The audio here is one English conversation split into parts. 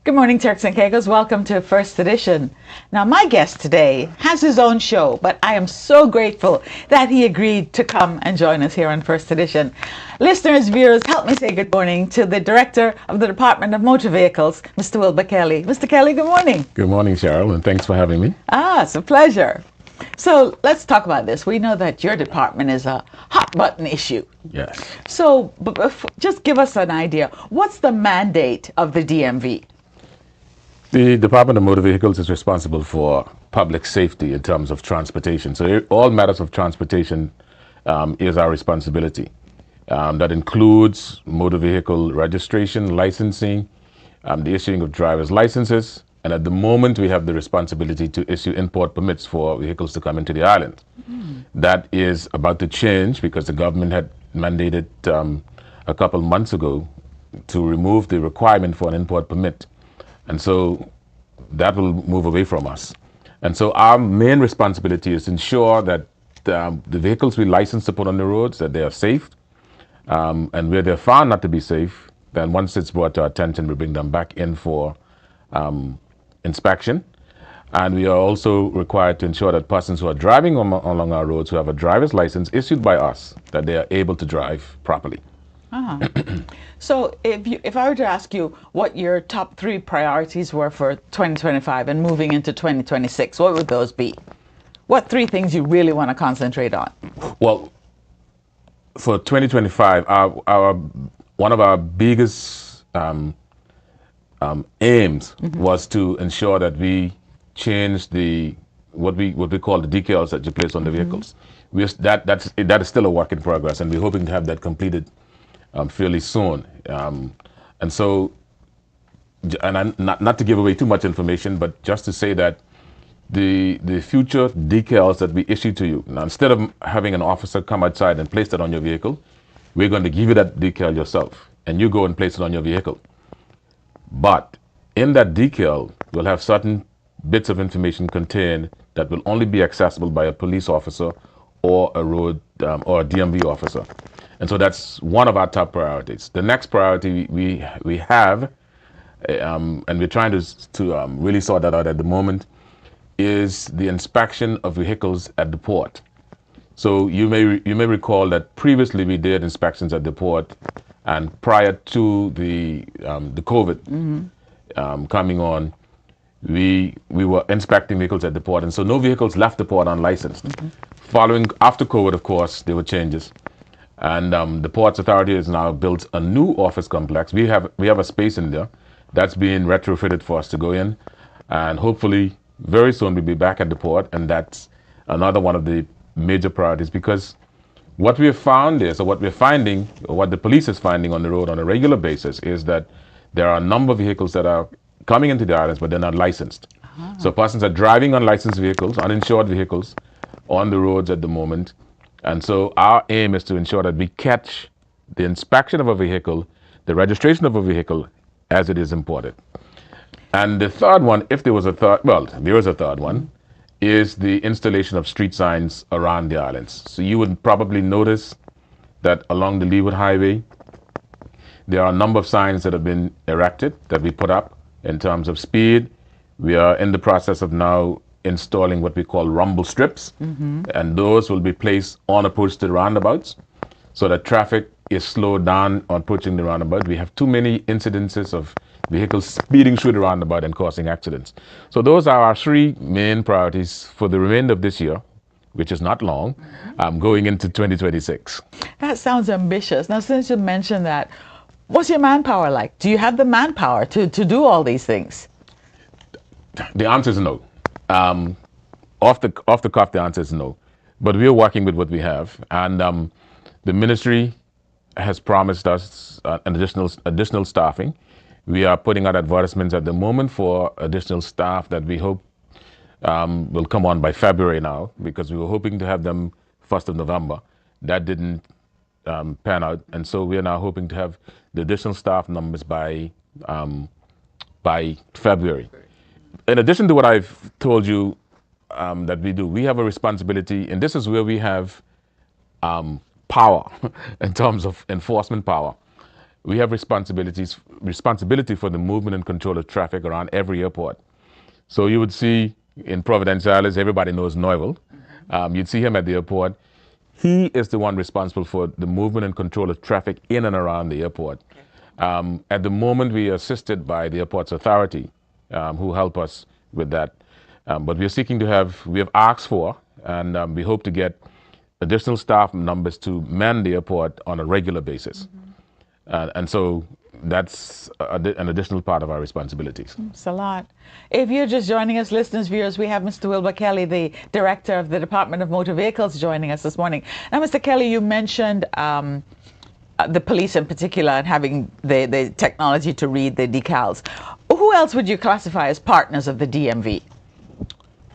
Good morning, Turks and Caicos. Welcome to First Edition. Now, my guest today has his own show, but I am so grateful that he agreed to come and join us here on First Edition. Listeners, viewers, help me say good morning to the Director of the Department of Motor Vehicles, Mr. Wilbur Caley. Mr. Caley, good morning. Good morning, Cheryl, and thanks for having me. It's a pleasure. So let's talk about this. We know that your department is a hot button issue. Yes. So just give us an idea. What's the mandate of the DMV? The Department of Motor Vehicles is responsible for public safety in terms of transportation. So all matters of transportation is our responsibility. That includes motor vehicle registration, licensing, the issuing of driver's licenses, and at the moment we have the responsibility to issue import permits for vehicles to come into the island. That is about to change because the government had mandated a couple months ago to remove the requirement for an import permit. And so that will move away from us. And so our main responsibility is to ensure that the vehicles we license to put on the roads, that they are safe. And where they're found not to be safe, then once it's brought to our attention, we bring them back in for inspection. And we are also required to ensure that persons who are driving along our roads who have a driver's license issued by us, that they are able to drive properly. So if I were to ask you what your top 3 priorities were for 2025 and moving into 2026, what would those be? What 3 things you really want to concentrate on? Well, for 2025, one of our biggest aims was to ensure that we change what we call the decals that you place on the vehicles. That is still a work in progress, and we're hoping to have that completed fairly soon. And so, not to give away too much information, but just to say that the future decals that we issue to you, now instead of having an officer come outside and place that on your vehicle, we're going to give you that decal yourself, and you go and place it on your vehicle. But in that decal, we'll have certain bits of information contained that will only be accessible by a police officer or a road or a DMV officer. And so that's one of our top priorities. The next priority we have, and we're trying to really sort that out at the moment, is the inspection of vehicles at the port. So you may recall that previously we did inspections at the port, and prior to the COVID coming on, we were inspecting vehicles at the port, and so no vehicles left the port unlicensed. After COVID, of course, there were changes. And the Ports Authority has now built a new office complex. We have a space in there that's being retrofitted for us to go in, and hopefully very soon we'll be back at the port. And that's another one of the major priorities, because what we have found is, or what we're finding, or what the police is finding on the road on a regular basis, is that there are a number of vehicles that are coming into the islands, but they're not licensed. So persons are driving unlicensed vehicles, uninsured vehicles, on the roads at the moment. And so our aim is to ensure that we catch the inspection of a vehicle, the registration of a vehicle as it is imported. And the third one, if there was a third, well, there is a third one, is the installation of street signs around the islands. So you would probably notice that along the Leeward Highway, there are a number of signs that have been erected, that we put up in terms of speed. We are in the process of now installing what we call rumble strips, and those will be placed on approach to the roundabouts so that traffic is slowed down on approaching the roundabout. We have too many incidences of vehicles speeding through the roundabout and causing accidents. So those are our 3 main priorities for the remainder of this year, which is not long, going into 2026. That sounds ambitious. Now, since you mentioned that, what's your manpower like? Do you have the manpower to do all these things? The answer is no. Off the cuff, the answer is no. But we are working with what we have, and the ministry has promised us an additional staffing. We are putting out advertisements at the moment for additional staff that we hope will come on by February now, because we were hoping to have them 1st of November. That didn't pan out, and so we are now hoping to have the additional staff numbers by February. In addition to what I've told you that we do, we have a responsibility, and this is where we have power in terms of enforcement power. we have responsibility for the movement and control of traffic around every airport. So you would see in Providenciales, everybody knows Neuvel. You'd see him at the airport. He is the one responsible for the movement and control of traffic in and around the airport. At the moment, we are assisted by the Airports Authority, who help us with that. But we are seeking to we have asked for, and we hope to get additional staff numbers to man the airport on a regular basis. And so that's an additional part of our responsibilities. It's a lot. If you're just joining us, listeners, viewers, we have Mr. Wilbur Caley, the Director of the Department of Motor Vehicles, joining us this morning. Now, Mr. Caley, you mentioned the police in particular and having the technology to read the decals. Who else would you classify as partners of the DMV?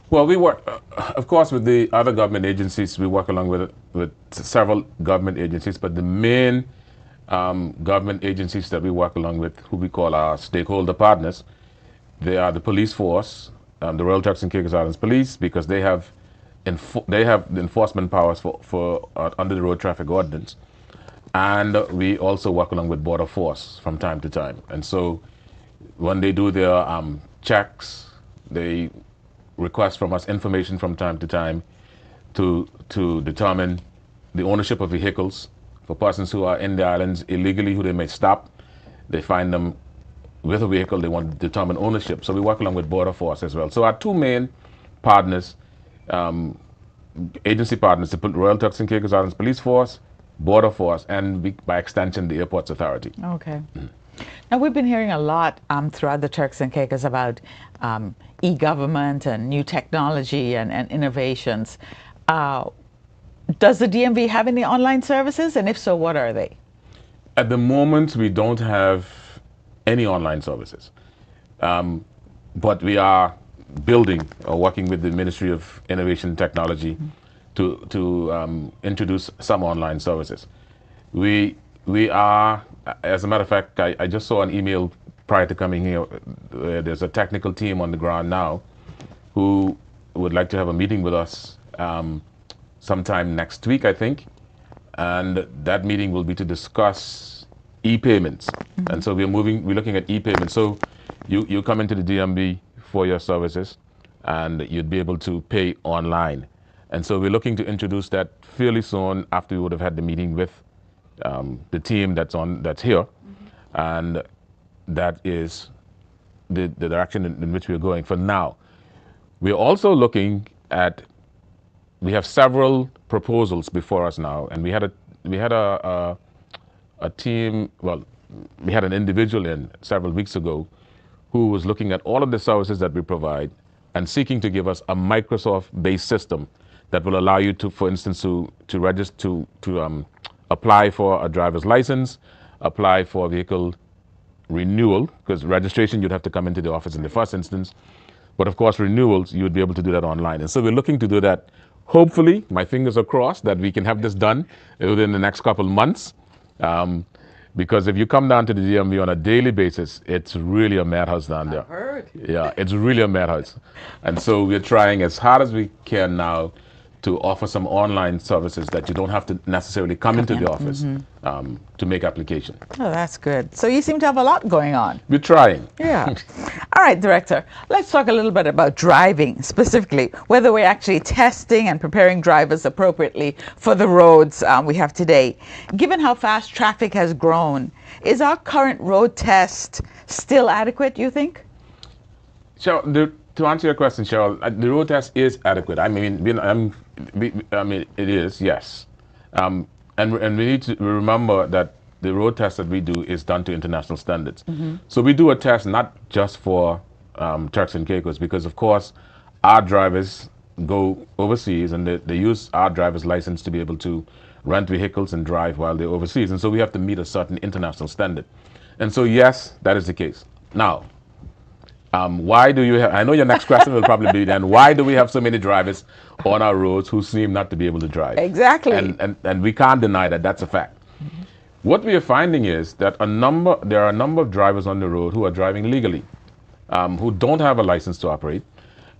Well, we work, of course, with the other government agencies. We work along with several government agencies, but the main government agencies that we work along with, who we call our stakeholder partners, they are the police force, the Royal Turks and Caicos Islands Police, because they have the enforcement powers for under the Road Traffic Ordinance, and we also work along with Border Force from time to time. And so, when they do their checks, they request from us information from time to time to determine the ownership of vehicles. For persons who are in the islands illegally, who they may stop, they find them with a vehicle, they want to determine ownership. So we work along with Border Force as well. So our two main partners, agency partners, the Royal Turks and Caicos Islands Police Force, Border Force, and by extension, the Airports Authority. Okay. Now, we've been hearing a lot throughout the Turks and Caicos about e-government and new technology and innovations. Does the DMV have any online services? And if so, what are they? At the moment, we don't have any online services. But we are building or working with the Ministry of Innovation and Technology to introduce some online services. We are, as a matter of fact, I just saw an email prior to coming here. There's a technical team on the ground now who would like to have a meeting with us sometime next week, I think, and that meeting will be to discuss e-payments. And so we're looking at e-payments. So you come into the DMV for your services, and you'd be able to pay online. And so we're looking to introduce that fairly soon after we would have had the meeting with the team that's here, and that is the direction in which we're going for now. We're also looking at. We have several proposals before us now, and we had a team. Well, we had an individual in several weeks ago who was looking at all of the services that we provide and seeking to give us a Microsoft-based system that will allow you to, for instance, to register to apply for a driver's license, apply for a vehicle renewal, because registration you'd have to come into the office in the first instance, but of course renewals you would be able to do that online. And so we're looking to do that. Hopefully, my fingers are crossed that we can have this done within the next couple of months, because if you come down to the DMV on a daily basis, it's really a madhouse down there. I've heard. Yeah, it's really a madhouse. And so we're trying as hard as we can now to offer some online services that you don't have to necessarily come into the office to make application. Oh, that's good. So you seem to have a lot going on. We're trying. Yeah. All right, Director, let's talk a little bit about driving specifically, whether we're actually testing and preparing drivers appropriately for the roads we have today. Given how fast traffic has grown, is our current road test still adequate, you think? Cheryl, to answer your question, Cheryl, the road test is adequate. I mean, it is, yes. And we need to remember that the road test that we do is done to international standards. So we do a test not just for Turks and Caicos, because of course our drivers go overseas and they use our driver's license to be able to rent vehicles and drive while they're overseas. And so we have to meet a certain international standard. And so yes, that is the case. Now, why do you have, I know your next question will probably be then, why do we have so many drivers on our roads who seem not to be able to drive? Exactly. And we can't deny that, that's a fact. What we are finding is that there are a number of drivers on the road who are driving legally, who don't have a license to operate.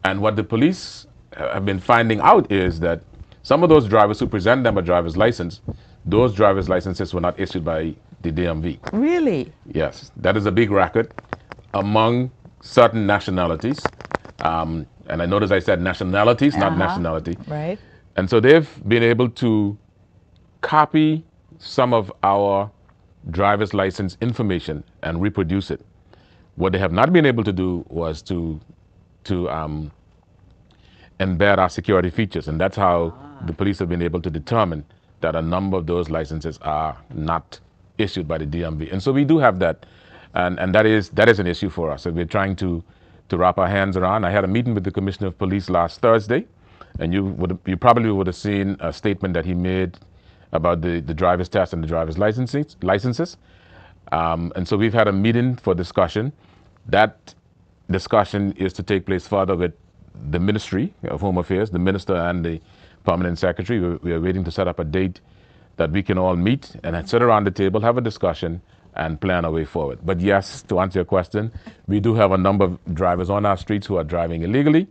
And what the police have been finding out is that some of those drivers who present them a driver's license, those driver's licenses were not issued by the DMV. Really? Yes, that is a big racket among certain nationalities. And I notice I said nationalities, not nationality. Right. And so they've been able to copy some of our driver's license information and reproduce it. What they have not been able to do was to embed our security features, and that's how the police have been able to determine that a number of those licenses are not issued by the DMV. And so we do have that, and that is an issue for us. And we're trying to wrap our hands around. I had a meeting with the Commissioner of Police last Thursday, and you probably would have seen a statement that he made about the driver's test and the driver's licenses. And so we've had a meeting for discussion. That discussion is to take place further with the Ministry of Home Affairs, the Minister and the Permanent Secretary. We are waiting to set up a date that we can all meet and sit around the table, have a discussion, and plan our way forward. But yes, to answer your question, we do have a number of drivers on our streets who are driving illegally.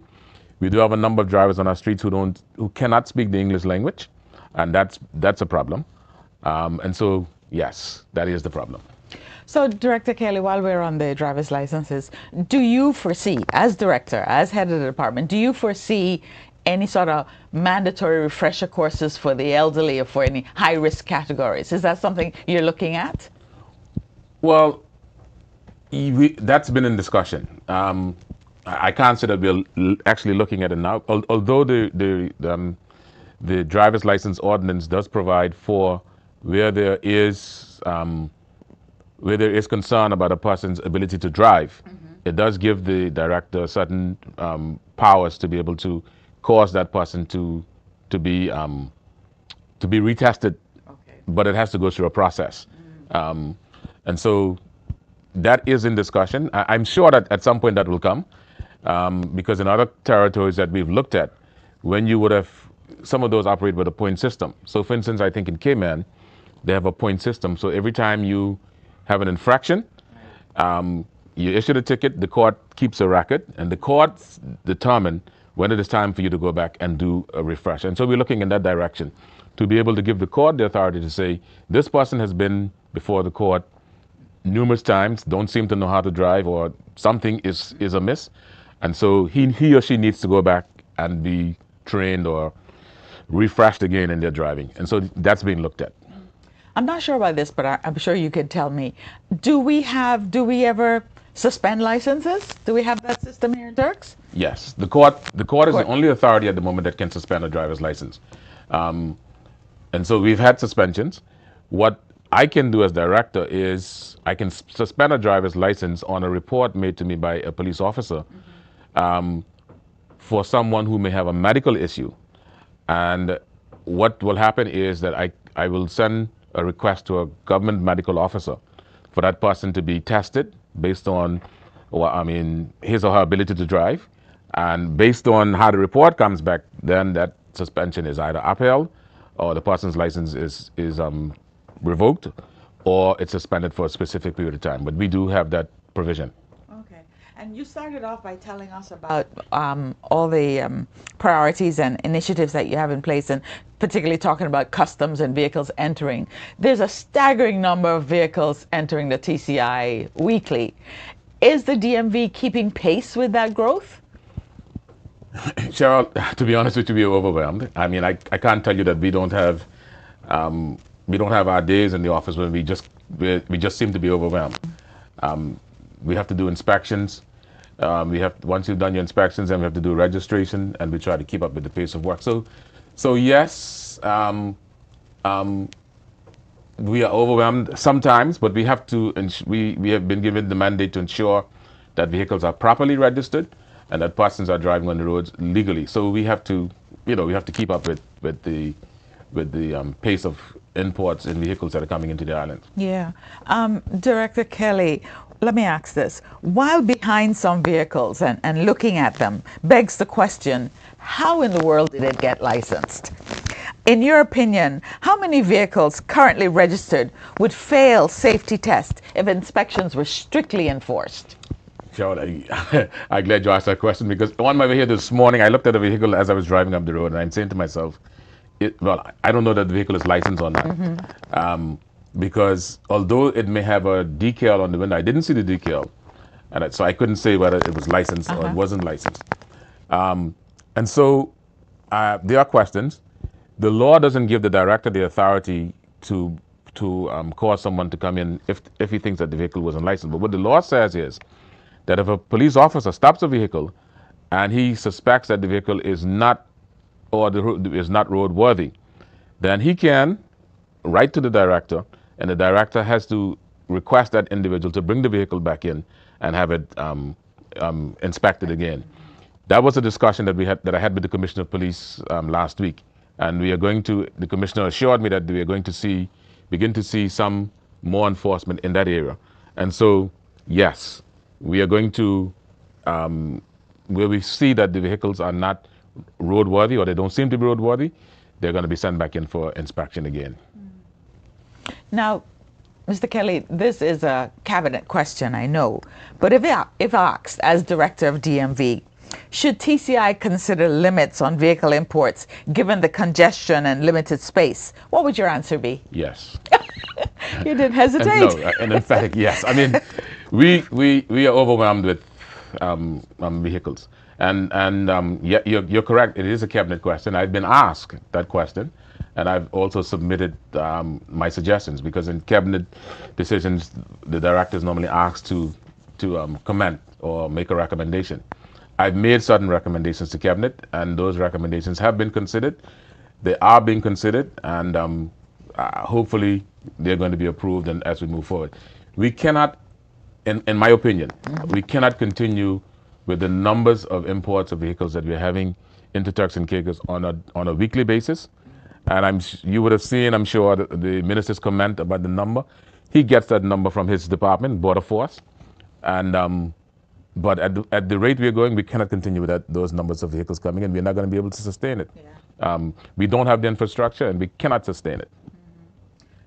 We do have a number of drivers on our streets who cannot speak the English language, and that's a problem. And so, yes, that is the problem. So, Director Caley, while we're on the driver's licenses, do you foresee, as director, as head of the department, do you foresee any sort of mandatory refresher courses for the elderly or for any high-risk categories? Is that something you're looking at? Well, that's been in discussion. I can't say that we're actually looking at it now, although the driver's license ordinance does provide for where there is concern about a person's ability to drive. It does give the director certain powers to be able to cause that person to be retested, but it has to go through a process. And so that is in discussion. I'm sure that at some point that will come, because in other territories that we've looked at, when you would have, some of those operate with a point system. So for instance, I think in Cayman, they have a point system. So every time you have an infraction, you issue the ticket, the court keeps a record, and the courts determine when it is time for you to go back and do a refresh. And so we're looking in that direction to be able to give the court the authority to say, this person has been before the court numerous times, don't seem to know how to drive, or something is amiss. And so he or she needs to go back and be trained or refreshed again in their driving. And so that's being looked at. I'm not sure about this, but I'm sure you could tell me. Do we ever suspend licenses? Do we have that system here in Turks? Yes. The court is the only authority at the moment that can suspend a driver's license. And so we've had suspensions. What I can do as director is I can suspend a driver's license on a report made to me by a police officer for someone who may have a medical issue. And what will happen is that I will send a request to a government medical officer for that person to be tested based on, his or her ability to drive. And based on how the report comes back, then that suspension is either upheld or the person's license is revoked, or it's suspended for a specific period of time. But we do have that provision. Okay. And you started off by telling us about all the priorities and initiatives that you have in place, and particularly talking about customs and vehicles entering. There's a staggering number of vehicles entering the TCI weekly. Is the DMV keeping pace with that growth? Cheryl, to be honest with you, we're overwhelmed. I mean, I can't tell you that we don't have our days in the office when we just seem to be overwhelmed. We have to do inspections. Once you've done your inspections, then we have to do registration, and we try to keep up with the pace of work. So yes, we are overwhelmed sometimes, but we have to. We have been given the mandate to ensure that vehicles are properly registered and that persons are driving on the roads legally. So we have to, keep up with the pace of imports in vehicles that are coming into the island. Yeah. Director Caley, let me ask this. While behind some vehicles and looking at them begs the question, how in the world did it get licensed? In your opinion, how many vehicles currently registered would fail safety tests if inspections were strictly enforced? Sure, I'm glad you asked that question, because on my way here this morning, I looked at a vehicle as I was driving up the road, and I'm saying to myself, well, I don't know that the vehicle is licensed or not. Because although it may have a decal on the window, I didn't see the decal. So I couldn't say whether it was licensed or it wasn't licensed. And so there are questions. The law doesn't give the director the authority to cause someone to come in if he thinks that the vehicle wasn't licensed. But what the law says is that if a police officer stops a vehicle and he suspects that the vehicle is not is not roadworthy, then he can write to the director, and the director has to request that individual to bring the vehicle back in and have it inspected again. That was a discussion that I had with the Commissioner of Police last week, and the Commissioner assured me that we are going to begin to see some more enforcement in that area. And so, yes, we are going to, where we see that the vehicles are not roadworthy or they don't seem to be roadworthy, they're going to be sent back in for inspection again. Now, Mr. Caley, this is a cabinet question, I know, but if asked as director of DMV, should TCI consider limits on vehicle imports given the congestion and limited space? What would your answer be? Yes. You didn't hesitate. No, an emphatic yes. I mean, we are overwhelmed with vehicles, and yeah, you're correct. It is a cabinet question. I've been asked that question, and I've also submitted my suggestions, because in cabinet decisions, the director is normally asked to comment or make a recommendation. I've made certain recommendations to cabinet, and those recommendations have been considered. They are being considered, and hopefully they're going to be approved. And as we move forward, we cannot, in my opinion, we cannot continue with the numbers of imports of vehicles that we're having into Turks and Caicos on a weekly basis. And you would have seen, I'm sure, the minister's comment about the number. He gets that number from his department, Border Force, and but at the rate we're going, we cannot continue with those numbers of vehicles coming in. We're not going to be able to sustain it. Yeah. We don't have the infrastructure, and we cannot sustain it.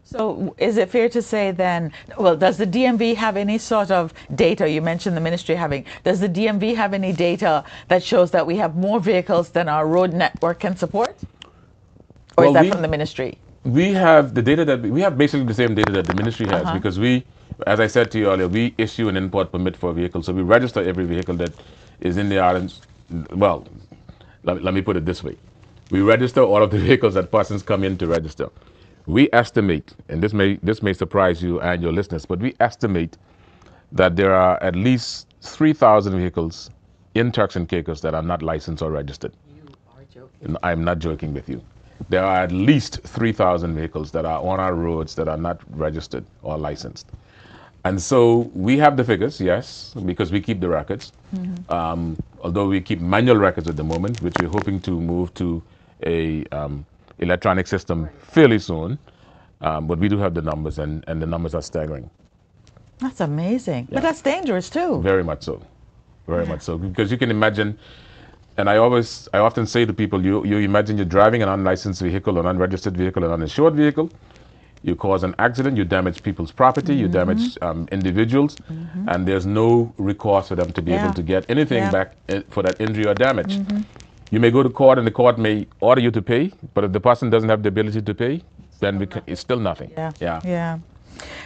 So is it fair to say then, well, does the DMV have any sort of data? You mentioned the ministry having. Does the DMV have any data that shows that we have more vehicles than our road network can support? Or is that from the ministry? We have the data we have basically the same data that the ministry has, because as I said to you earlier, we issue an import permit for a vehicle. So we register every vehicle that is in the islands. Well, let me put it this way. We register all of the vehicles that persons come in to register. We estimate, and this may surprise you and your listeners, but we estimate that there are at least 3,000 vehicles in Turks and Caicos that are not licensed or registered. You are joking. I'm not joking with you. There are at least 3,000 vehicles that are on our roads that are not registered or licensed. And so we have the figures, yes, because we keep the records. Although we keep manual records at the moment, which we're hoping to move to a electronic system fairly soon. But we do have the numbers, and the numbers are staggering. That's amazing. Yeah. But that's dangerous too. Very much so. Very much so. Because you can imagine, and I often say to people, you imagine you're driving an unlicensed vehicle, an unregistered vehicle, an uninsured vehicle. You cause an accident, you damage people's property, you damage individuals, and there's no recourse for them to be able to get anything back for that injury or damage. You may go to court, and the court may order you to pay, but if the person doesn't have the ability to pay, then it's still nothing. Yeah.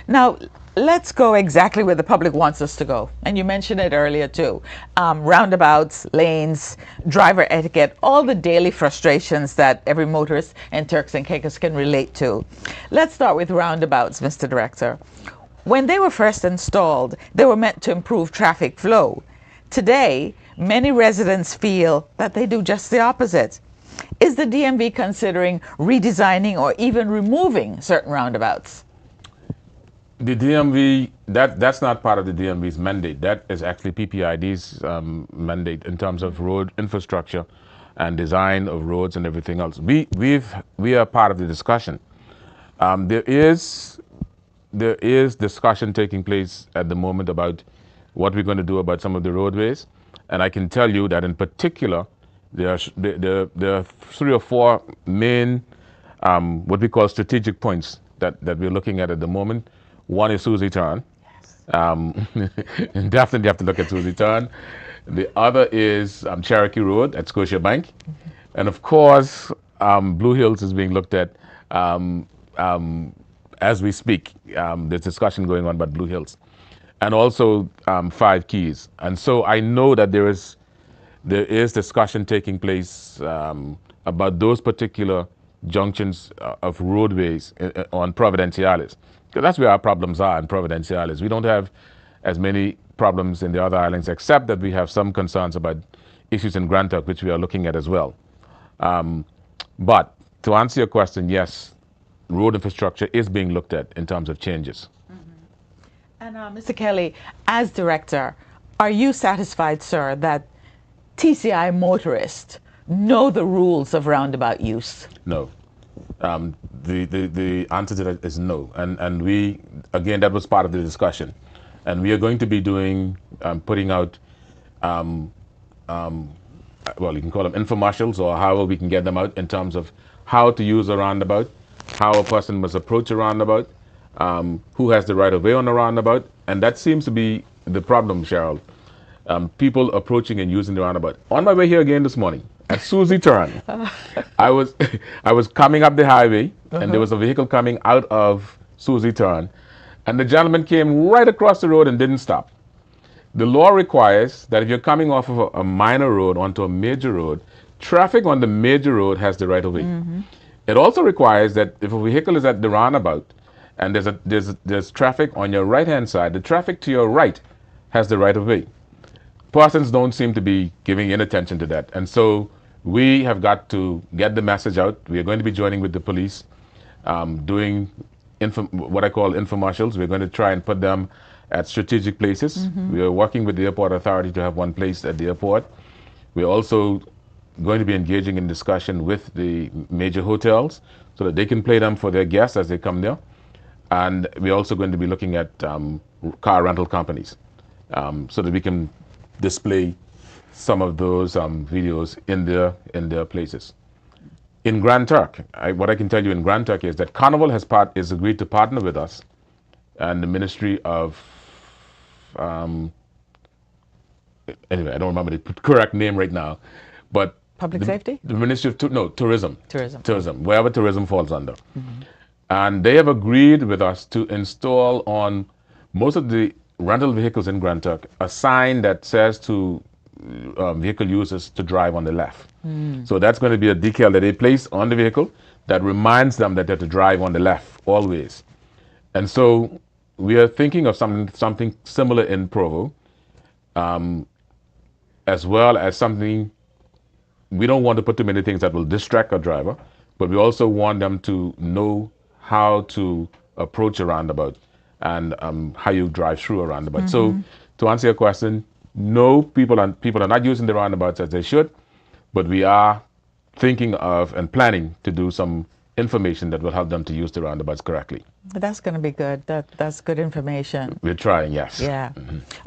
Now, let's go exactly where the public wants us to go. And you mentioned it earlier too. Roundabouts, lanes, driver etiquette, all the daily frustrations that every motorist in Turks and Caicos can relate to. Let's start with roundabouts, Mr. Director. When they were first installed, they were meant to improve traffic flow. Today, many residents feel that they do just the opposite. Is the DMV considering redesigning or even removing certain roundabouts? The DMV, that's not part of the DMV's mandate. That is actually PPID's mandate in terms of road infrastructure and design of roads and everything else. We are part of the discussion. There is discussion taking place at the moment about what we're going to do about some of the roadways, and I can tell you that in particular, there are 3 or 4 main what we call strategic points that we're looking at the moment. One is Susie Turn. Yes. Definitely have to look at Susie Turn. The other is Cherokee Road at Scotiabank. And of course, Blue Hills is being looked at as we speak. There's discussion going on about Blue Hills, and also Five Keys. And so I know that there is discussion taking place about those particular junctions of roadways on Providenciales, because that's where our problems are in Providenciales. We don't have as many problems in the other islands, except that we have some concerns about issues in Grand Turk, which we are looking at as well. But to answer your question, yes, road infrastructure is being looked at in terms of changes. And Mr. Kelly, as director, are you satisfied, sir, that TCI motorists know the rules of roundabout use? No. The answer to that is no. And we, again, that was part of the discussion. And we are going to be doing, putting out, well, you can call them infomercials, or however we can get them out in terms of how to use a roundabout, how a person must approach a roundabout, who has the right of way on a roundabout. And that seems to be the problem, Cheryl. People approaching and using the roundabout. On my way here again this morning, at Susie Turn, I was coming up the highway, and there was a vehicle coming out of Susie Turn, and the gentleman came right across the road and didn't stop. The law requires that if you're coming off of a minor road onto a major road, traffic on the major road has the right of way. It also requires that if a vehicle is at the roundabout and there's traffic on your right-hand side, the traffic to your right has the right of way. Persons don't seem to be giving any attention to that. And so we have got to get the message out. We are going to be joining with the police, doing what I call infomercials. We're going to try and put them at strategic places. We are working with the airport authority to have one place at the airport. We're also going to be engaging in discussion with the major hotels so that they can play them for their guests as they come there. And we're also going to be looking at car rental companies so that we can display some of those videos in their places. In Grand Turk, what I can tell you in Grand Turk is that Carnival has agreed to partner with us and the Ministry of anyway, I don't remember the correct name right now, but Public safety? The Ministry of Tourism. Tourism. Wherever tourism falls under. And they have agreed with us to install on most of the rental vehicles in Grand Turk a sign that says to vehicle users to drive on the left. So that's going to be a decal that they place on the vehicle that reminds them that they have to drive on the left always. And so we are thinking of something similar in Provo, as well as something. We don't want to put too many things that will distract a driver, but we also want them to know how to approach a roundabout and how you drive through a roundabout. So to answer your question, no, people are not using the roundabouts as they should, but we are thinking of and planning to do some information that will help them to use the roundabouts correctly. That's going to be good. That's good information. We're trying, yes. Yeah.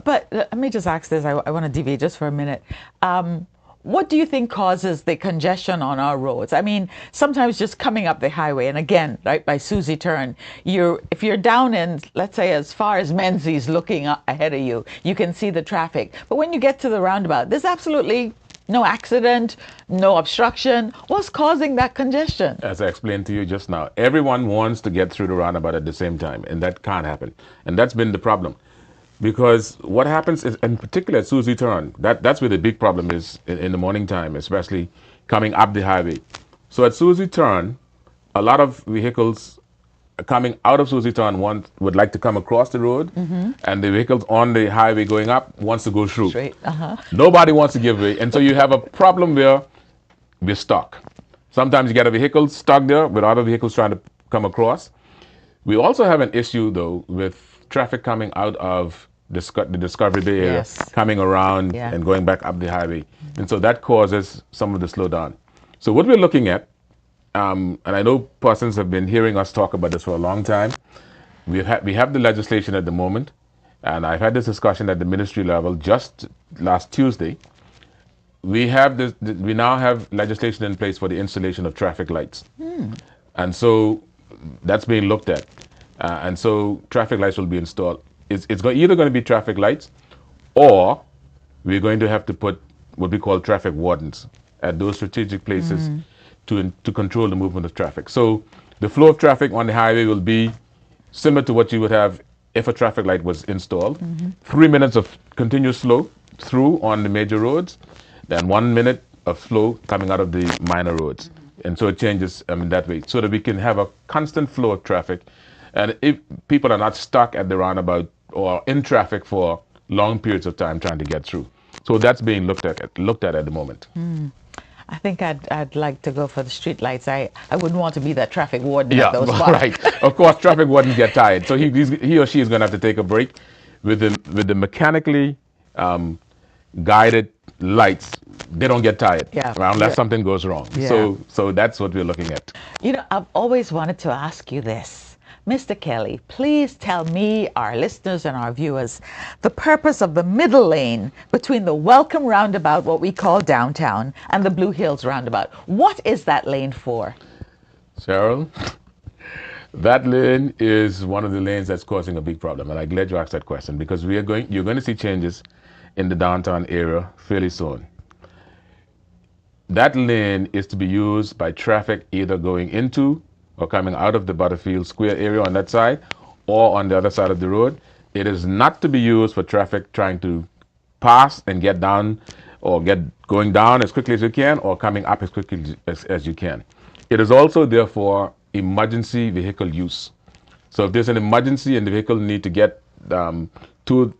But let me just ask this. I want to deviate just for a minute. What do you think causes the congestion on our roads? I mean, sometimes just coming up the highway, and again, right by Susie Turn, if you're down in, let's say, as far as Menzies looking ahead of you, you can see the traffic. But when you get to the roundabout, there's absolutely no accident, no obstruction. What's causing that congestion? As I explained to you just now, everyone wants to get through the roundabout at the same time, and that can't happen. And that's been the problem. Because what happens is, in particular at Susie Turn, that's where the big problem is in the morning time, especially coming up the highway. So at Susie Turn, a lot of vehicles coming out of Susie Turn would like to come across the road, and the vehicles on the highway going up wants to go through. Straight. Nobody wants to give way, and so you have a problem where we're stuck. Sometimes you get a vehicle stuck there with other vehicles trying to come across. We also have an issue, though, with traffic coming out of the Discovery Bay area, coming around and going back up the highway. And so that causes some of the slowdown. So what we're looking at, and I know persons have been hearing us talk about this for a long time. We have the legislation at the moment, and I've had this discussion at the ministry level just last Tuesday. We now have legislation in place for the installation of traffic lights. And so that's being looked at. And so traffic lights will be installed. It's either going to be traffic lights, or we're going to have to put what we call traffic wardens at those strategic places to control the movement of traffic. So the flow of traffic on the highway will be similar to what you would have if a traffic light was installed. 3 minutes of continuous flow through on the major roads, then 1 minute of flow coming out of the minor roads. And so it changes that way so that we can have a constant flow of traffic. And if people are not stuck at the roundabout or in traffic for long periods of time trying to get through. So that's being looked at at the moment. I think I'd like to go for the street lights. I wouldn't want to be that traffic warden at those spots. Right. Of course, traffic wardens get tired, so he or she is going to have to take a break. With the mechanically guided lights, they don't get tired unless something goes wrong. Yeah. So that's what we're looking at. I've always wanted to ask you this. Mr. Caley, please tell me, our listeners and our viewers, the purpose of the middle lane between the Welcome roundabout, what we call downtown, and the Blue Hills roundabout. What is that lane for? Cheryl, that lane is one of the lanes that's causing a big problem, and I'm glad you asked that question because you're going to see changes in the downtown area fairly soon. That lane is to be used by traffic either going into or coming out of the Butterfield Square area on that side or on the other side of the road. It is not to be used for traffic trying to pass and get down or going down as quickly as you can or coming up as quickly as you can. It is also therefore emergency vehicle use. So if there's an emergency and the vehicle need to get to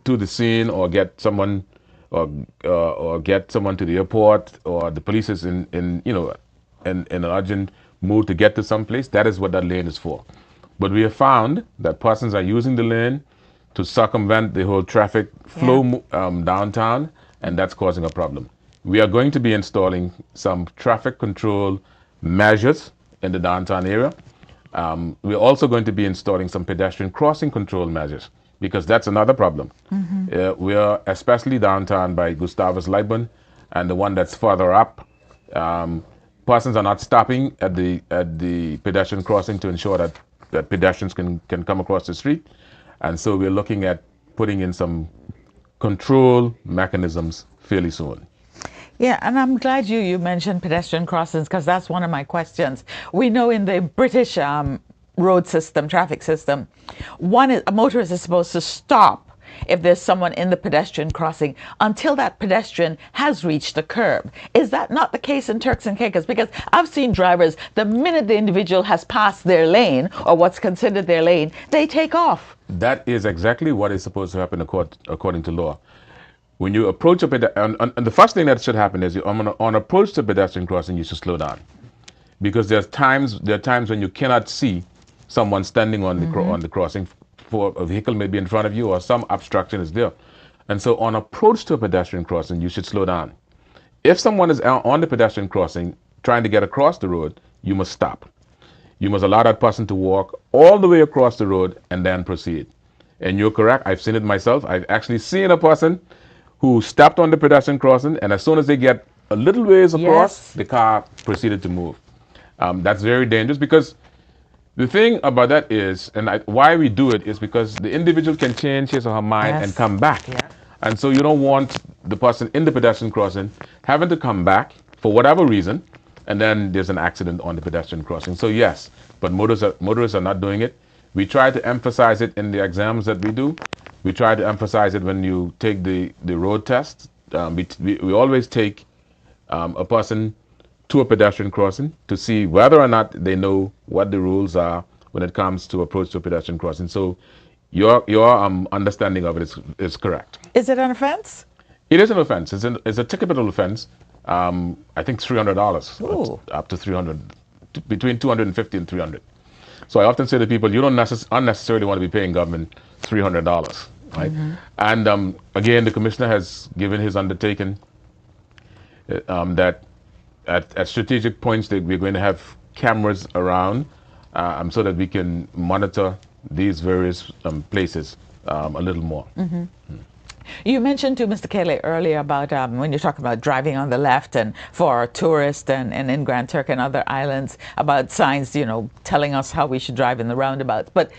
the scene or get someone or get someone to the airport or the police is in an urgent move to get to some place, that is what that lane is for. But we have found that persons are using the lane to circumvent the whole traffic flow downtown, and that's causing a problem. We are going to be installing some traffic control measures in the downtown area. We're also going to be installing some pedestrian crossing control measures because that's another problem. We are especially downtown by Gustavus Liebman and the one that's further up. Persons are not stopping at the pedestrian crossing to ensure that pedestrians can come across the street. And so we're looking at putting in some control mechanisms fairly soon. Yeah, and I'm glad you mentioned pedestrian crossings because that's one of my questions. We know in the British road system, traffic system, a motorist is supposed to stop if there's someone in the pedestrian crossing until that pedestrian has reached the curb. Is that not the case in Turks and Caicos? Because I've seen drivers, the minute the individual has passed their lane or what's considered their lane, they take off. That is exactly what is supposed to happen according to law. When you approach a pedestrian, and the first thing that should happen is on approach to pedestrian crossing, you should slow down. Because there are times when you cannot see someone standing on the crossing. For a vehicle may be in front of you or some obstruction is there. And so on approach to a pedestrian crossing, you should slow down. If someone is on the pedestrian crossing trying to get across the road, you must stop. You must allow that person to walk all the way across the road and then proceed. And you're correct, I've seen it myself. I've actually seen a person who stepped on the pedestrian crossing, and as soon as they get a little ways across, the car proceeded to move. That's very dangerous because the thing about that is, why we do it is because the individual can change his or her mind and come back. Yeah. And so you don't want the person in the pedestrian crossing having to come back for whatever reason, and then there's an accident on the pedestrian crossing. So yes, but motorists are not doing it. We try to emphasize it in the exams that we do. We try to emphasize it when you take the road test. We always take a person to a pedestrian crossing to see whether or not they know what the rules are when it comes to approach to a pedestrian crossing. So your understanding of it is correct. Is it an offense? It is an offense. It's a ticketable offense. I think $300, up to 300, between 250 and 300. So I often say to people, you don't unnecessarily want to be paying government $300, right? And again, the commissioner has given his undertaking that at strategic points that we're going to have cameras around so that we can monitor these various places a little more. You mentioned to Mr. Caley earlier about when you're talking about driving on the left and for tourists and in Grand Turk and other islands about signs, telling us how we should drive in the roundabouts. But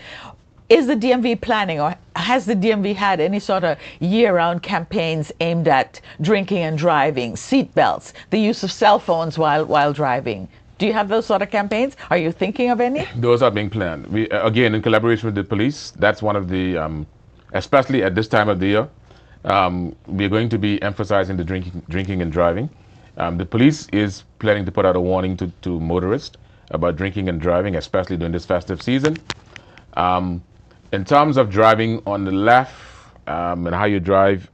is the DMV planning, or has the DMV had any sort of year-round campaigns aimed at drinking and driving, seat belts, the use of cell phones while driving? Do you have those sort of campaigns? Are you thinking of any? Those are being planned. We again in collaboration with the police. That's one of the, especially at this time of the year, we're going to be emphasizing the drinking and driving. The police is planning to put out a warning to motorists about drinking and driving, especially during this festive season. In terms of driving on the left and how you drive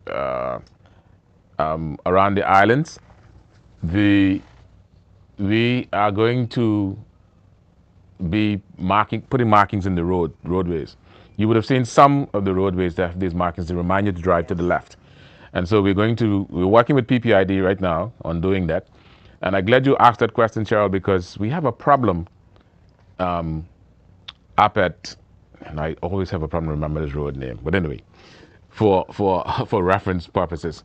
around the islands, we are going to be putting markings in the roadways. You would have seen some of the roadways that have these markings to remind you to drive to the left. And so we're working with PPID right now on doing that. And I'm glad you asked that question, Cheryl, because we have a problem up at, and I always have a problem remembering this road name, but anyway, for reference purposes,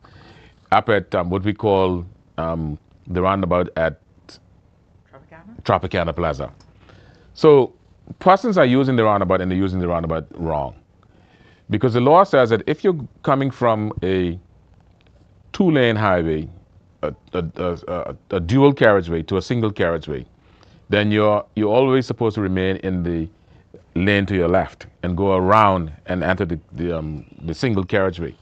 up at what we call the roundabout at Tropicana Plaza. So persons are using the roundabout and they're using the roundabout wrong. Because the law says that if you're coming from a two-lane highway, a dual carriageway to a single carriageway, then you're always supposed to remain in the lane to your left and go around and enter the single carriageway.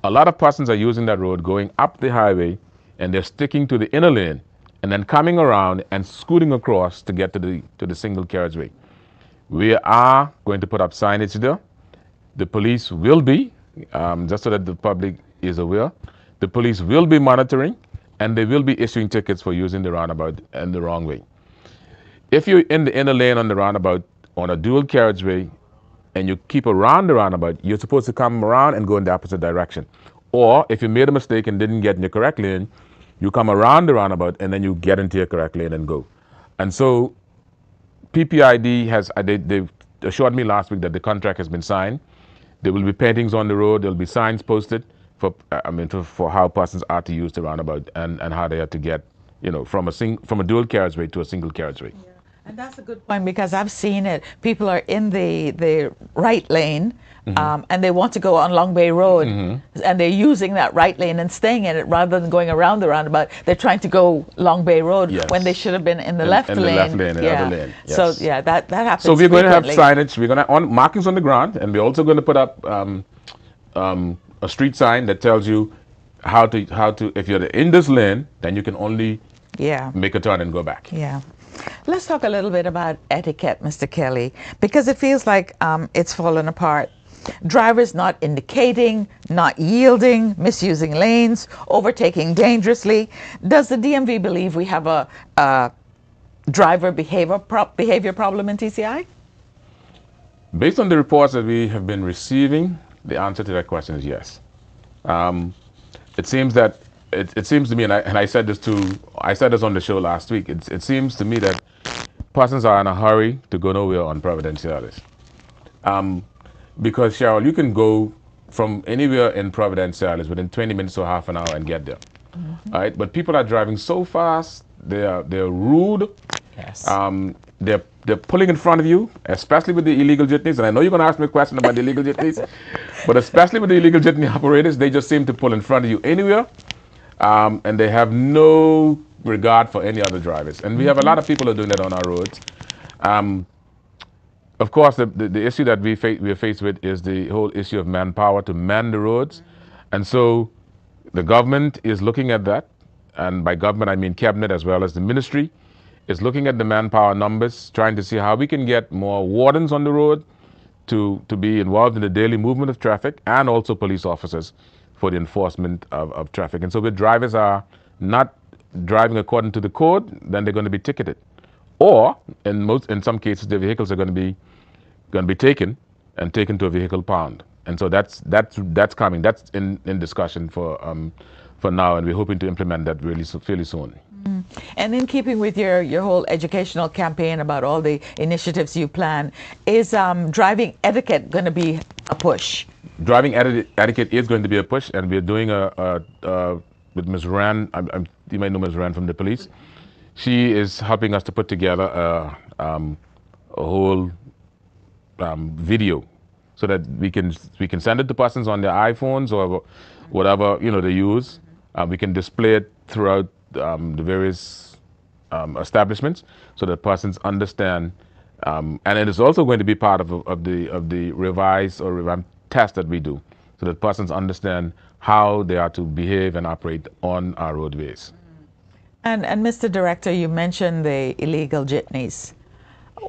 A lot of persons are using that road going up the highway and they're sticking to the inner lane and then coming around and scooting across to get to the single carriageway. We are going to put up signage there. The police will be, just so that the public is aware, the police will be monitoring and they will be issuing tickets for using the roundabout in the wrong way. If you're in the inner lane on the roundabout on a dual carriageway and you keep around the roundabout, you're supposed to come around and go in the opposite direction. Or if you made a mistake and didn't get in your correct lane, you come around the roundabout and then you get into your correct lane and go. And so PPID they assured me last week that the contract has been signed. There will be paintings on the road, there'll be signs posted for how persons are to use the roundabout and how they are to get, from a dual carriageway to a single carriageway. Yeah. And that's a good point because I've seen it. People are in the right lane and they want to go on Long Bay Road and they're using that right lane and staying in it rather than going around the roundabout. They're trying to go Long Bay Road when they should have been in the left lane. In the left lane, the other lane. Yes. So yeah, that happens. So we're going to have signage. We're going to on markings on the ground, and we're also going to put up a street sign that tells you how to if you're in this lane, then you can only make a turn and go back. Yeah. Let's talk a little bit about etiquette, Mr. Caley, because it feels like it's fallen apart. Drivers not indicating, not yielding, misusing lanes, overtaking dangerously. Does the DMV believe we have a driver behavior problem in TCI? Based on the reports that we have been receiving, the answer to that question is yes. It seems to me, and I said this on the show last week. It seems to me that persons are in a hurry to go nowhere on Providenciales. Because Cheryl, you can go from anywhere in Providenciales within 20 minutes or half an hour and get there. All right, but people are driving so fast. They're rude. Yes. They're pulling in front of you, especially with the illegal jitneys. And I know you're going to ask me a question about the illegal jitneys, but especially with the illegal jitney operators, they just seem to pull in front of you anywhere. And they have no regard for any other drivers. And we have a lot of people who are doing that on our roads. Of course, the issue that we are faced with is the whole issue of manpower to man the roads. And so the government is looking at that. And by government, I mean cabinet as well as the ministry is looking at the manpower numbers, trying to see how we can get more wardens on the road to be involved in the daily movement of traffic, and also police officers for the enforcement of traffic. And so if drivers are not driving according to the code, then they're going to be ticketed. Or in some cases, the vehicles are going to be taken to a vehicle pound. And so that's coming. That's in discussion for now, and we're hoping to implement that fairly soon. And in keeping with your whole educational campaign about all the initiatives you plan, is driving etiquette going to be a push? Driving etiquette is going to be a push, and we're doing with Ms. Rand. You might know Ms. Rand from the police. She is helping us to put together a whole video so that we can send it to persons on their iPhones or whatever they use. We can display it throughout the various establishments, so that persons understand. And it is also going to be part of the revised or revamped test that we do, so that persons understand how they are to behave and operate on our roadways. And Mr. Director, you mentioned the illegal jitneys.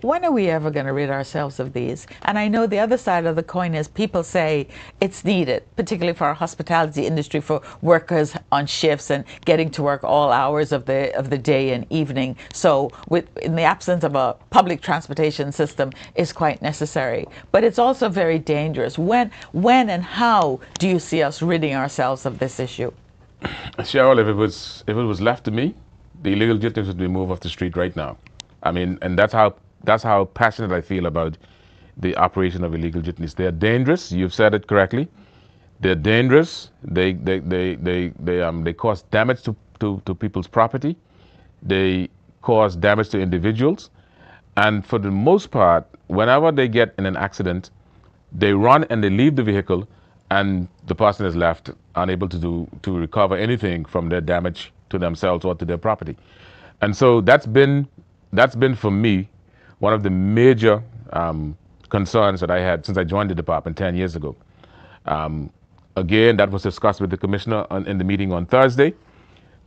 When are we ever going to rid ourselves of these? And I know the other side of the coin is people say it's needed, particularly for our hospitality industry, for workers on shifts and getting to work all hours of the day and evening. So in the absence of a public transportation system is quite necessary. But it's also very dangerous. When and how do you see us ridding ourselves of this issue? Cheryl, if it was left to me, the illegal jitneys would be moved off the street right now. I mean, and that's how passionate I feel about the operation of illegal jitneys. They're dangerous. You've said it correctly. They're dangerous. They cause damage to people's property. They cause damage to individuals. And for the most part, whenever they get in an accident, they run and they leave the vehicle, and the person is left unable to recover anything from their damage to themselves or to their property. And so that's been for me one of the major concerns that I had since I joined the department 10 years ago. Again, that was discussed with the commissioner in the meeting on Thursday,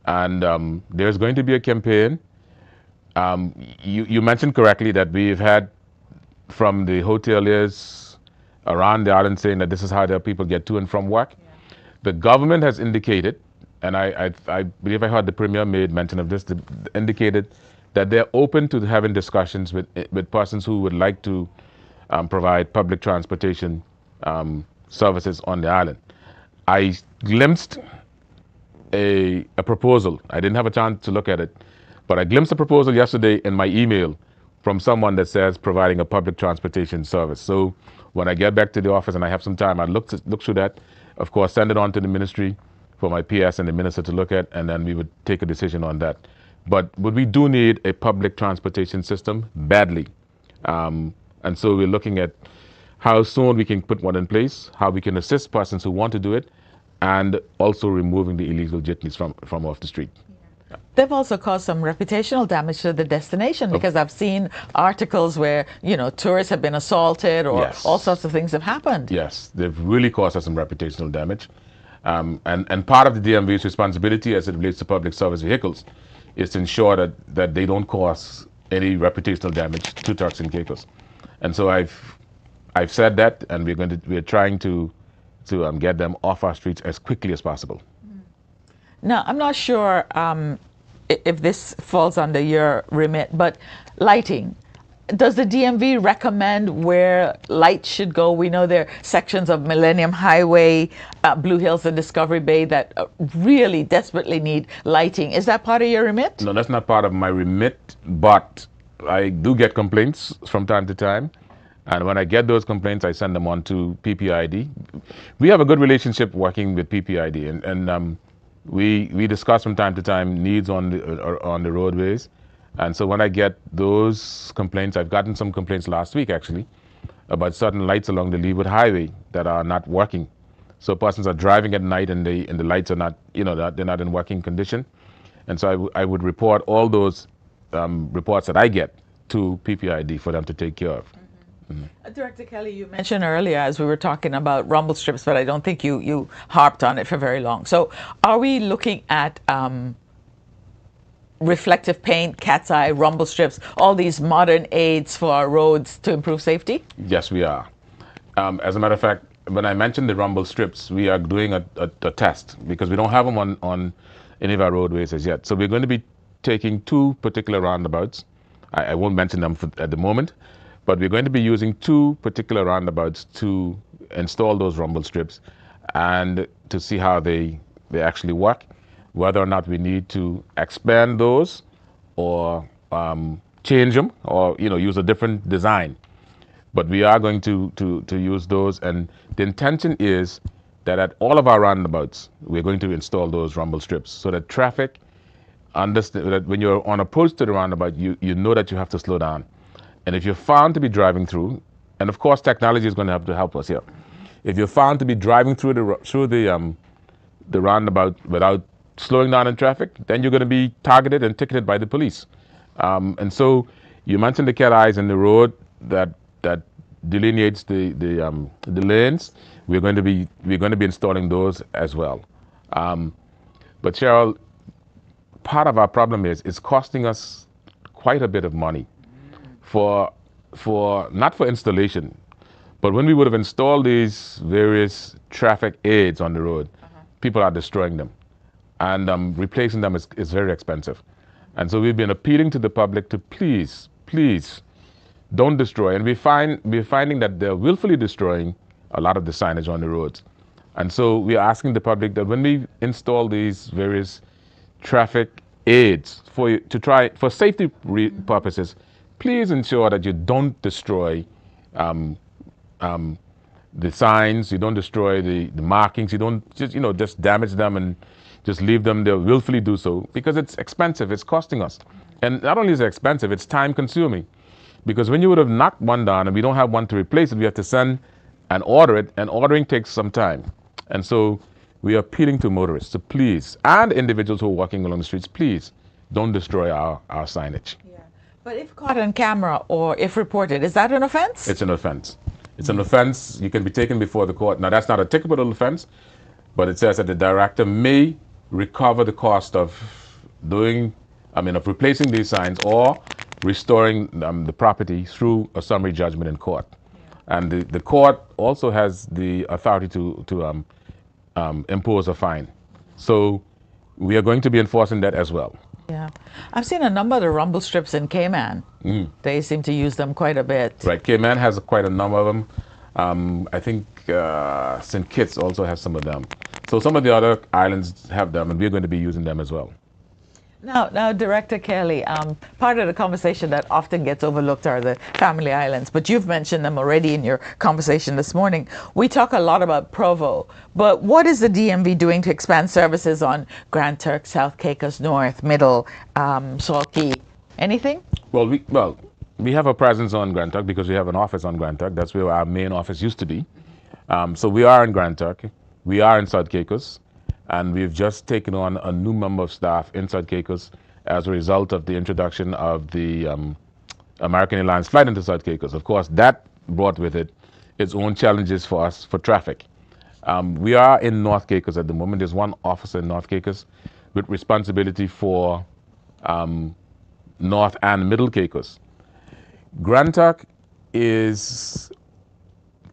and there's going to be a campaign. You mentioned correctly that we've had from the hoteliers around the island saying that this is how their people get to and from work. Yeah. The government has indicated, and I believe I heard the Premier made mention of this, indicated that they're open to having discussions with persons who would like to provide public transportation services on the island. I glimpsed a proposal. I didn't have a chance to look at it, but I glimpsed a proposal yesterday in my email from someone that says providing a public transportation service. So when I get back to the office and I have some time, I look through that, of course, send it on to the ministry for my PS and the minister to look at, and then we would take a decision on that. But we do need a public transportation system badly. And so we're looking at how soon we can put one in place, how we can assist persons who want to do it, and also removing the illegal jitneys from off the street. Yeah. They've also caused some reputational damage to the destination, because I've seen articles where, tourists have been assaulted, or yes, all sorts of things have happened. Yes, they've really caused us some reputational damage. And part of the DMV's responsibility as it relates to public service vehicles is to ensure that they don't cause any reputational damage to Turks and Caicos. And so I've said that, and we're trying to get them off our streets as quickly as possible. Now, I'm not sure if this falls under your remit, but lighting. Does the DMV recommend where lights should go? We know there are sections of Millennium Highway, Blue Hills and Discovery Bay that really desperately need lighting. Is that part of your remit? No, that's not part of my remit, but I do get complaints from time to time. And when I get those complaints, I send them on to PPID. We have a good relationship working with PPID, and we discuss from time to time needs on the roadways. And so when I get those complaints, I've gotten some complaints last week actually about certain lights along the Leeward Highway that are not working. So persons are driving at night and the lights are not, they're not in working condition. And so I would report all those reports that I get to PPID for them to take care of. Mm-hmm. Director Kelly, you mentioned earlier as we were talking about rumble strips, but I don't think you harped on it for very long. So are we looking at reflective paint, cat's eye, rumble strips, all these modern aids for our roads to improve safety? Yes, we are. As a matter of fact, when I mentioned the rumble strips, we are doing a test because we don't have them on any of our roadways as yet. So we're going to be taking two particular roundabouts. I won't mention them at the moment, but we're going to be using two particular roundabouts to install those rumble strips and to see how they actually work, whether or not we need to expand those or change them or use a different design. But we are going to use those, and the intention is that at all of our roundabouts we're going to install those rumble strips so that traffic understand that when you're on approach to the roundabout, you know that you have to slow down. And if you're found to be driving through, and of course technology is going to have to help us here. If you're found to be driving through the roundabout without slowing down in traffic, then you're going to be targeted and ticketed by the police. And so you mentioned the cat eyes in the road that delineates the lanes. We're going to be installing those as well. But Cheryl, part of our problem is it's costing us quite a bit of money for not for installation, but when we would have installed these various traffic aids on the road, people are destroying them, and replacing them is very expensive. And so we've been appealing to the public to please don't destroy. And we're finding that they're willfully destroying a lot of the signage on the roads. And so we are asking the public that when we install these various traffic aids for safety purposes, please ensure that you don't destroy the signs, you don't destroy the markings, you don't just damage them and just leave them there, willfully do so, because it's expensive, it's costing us. And not only is it expensive, it's time consuming. Because when you would have knocked one down and we don't have one to replace it, we have to send and order it, and ordering takes some time. And so we are appealing to motorists to please, and individuals who are walking along the streets, please don't destroy our signage. Yeah. But if caught on camera or if reported, is that an offense? It's an offense. It's an offense. You can be taken before the court. Now, that's not a ticketable offense, but it says that the director may recover the cost of replacing these signs or restoring the property through a summary judgment in court. Yeah. And the court also has the authority to impose a fine. So we are going to be enforcing that as well. Yeah. I've seen a number of the rumble strips in Cayman. They seem to use them quite a bit. Right. Cayman has quite a number of them. I think St. Kitts also has some of them. So some of the other islands have them, and we're going to be using them as well. Now, Director Caley, part of the conversation that often gets overlooked are the family islands, but you've mentioned them already in your conversation this morning. We talk a lot about Provo, but what is the DMV doing to expand services on Grand Turk, South Caicos, North, Middle, Salt Key? Anything? Well, we have a presence on Grand Turk because we have an office on Grand Turk. That's where our main office used to be. So we are in Grand Turk. We are in South Caicos. And we've just taken on a new member of staff in South Caicos as a result of the introduction of the American Airlines flight into South Caicos. Of course, that brought with it its own challenges for us for traffic. We are in North Caicos at the moment. There's one officer in North Caicos with responsibility for North and Middle Caicos. Grand Turk is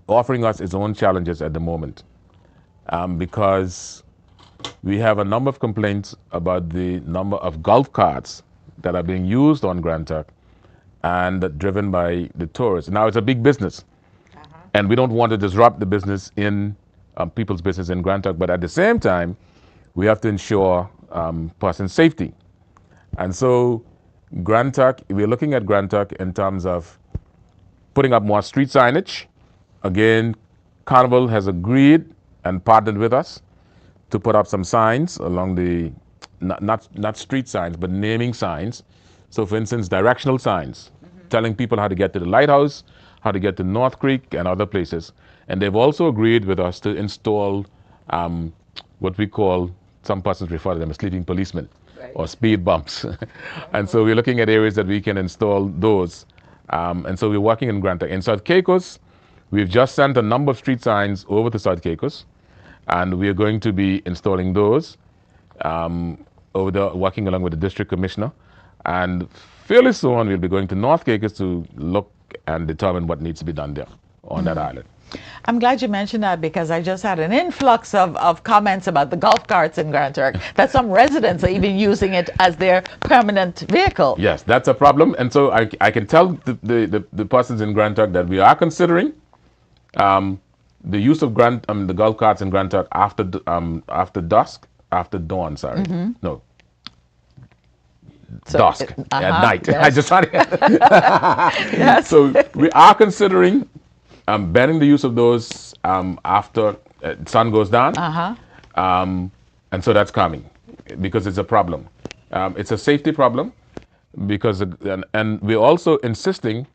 offering us its own challenges at the moment because we have a number of complaints about the number of golf carts that are being used on Grand Turk and driven by the tourists. Now, it's a big business, and we don't want to disrupt the business in people's business in Grand Turk, but at the same time, we have to ensure person safety. And so Grand Turk, we're looking at Grand Turk in terms of putting up more street signage. Again, Carnival has agreed and partnered with us to put up some signs along the, not street signs, but naming signs. So for instance, directional signs, telling people how to get to the lighthouse, how to get to North Creek and other places. And they've also agreed with us to install what we call, some persons refer to them as sleeping policemen, right, or speed bumps. And so we're looking at areas that we can install those. And so we're working in Grand Turk. In South Caicos, we've just sent a number of street signs over to South Caicos, and we are going to be installing those over there, working along with the district commissioner. And fairly soon, we'll be going to North Caicos to look and determine what needs to be done there on that island. I'm glad you mentioned that, because I just had an influx of comments about the golf carts in Grand Turk, that some residents are even using it as their permanent vehicle. Yes, that's a problem. And so I can tell the persons in Grand Turk that we are considering the use of the golf carts in Grand Turk after dawn, sorry. No. So dusk, at night. Yes. I just thought yes. So we are considering banning the use of those after sun goes down. And so that's coming because it's a problem. It's a safety problem because, and we're also insisting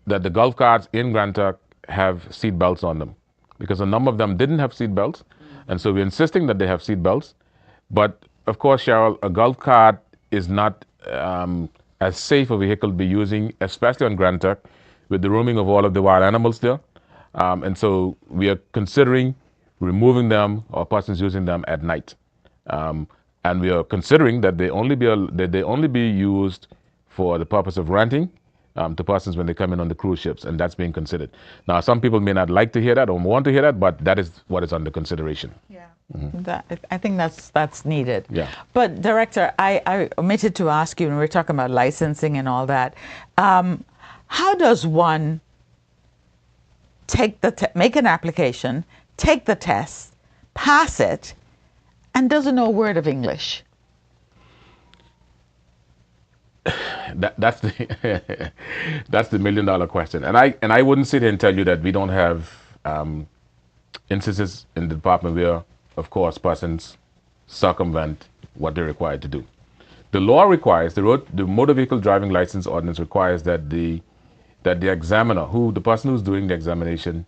that the golf carts in Grand Turk have seat belts on them, because a number of them didn't have seat belts. And so we're insisting that they have seat belts. But of course, Cheryl, a golf cart is not as safe a vehicle to be using, especially on Grand Turk, with the roaming of all of the wild animals there. And so we are considering removing them or persons using them at night. And we are considering that they only be used for the purpose of renting to persons when they come in on the cruise ships, and that's being considered. Now, some people may not like to hear that or want to hear that, but that is what is under consideration. Yeah. I think that's needed. Yeah. But Director, I omitted to ask you when we were talking about licensing and all that. How does one make an application, take the test, pass it, and doesn't know a word of English? That's the that's the $1 million question, and I wouldn't sit here and tell you that we don't have instances in the department where, of course, persons circumvent what they're required to do. The law requires the motor vehicle driving license ordinance requires that the examiner, the person who's doing the examination,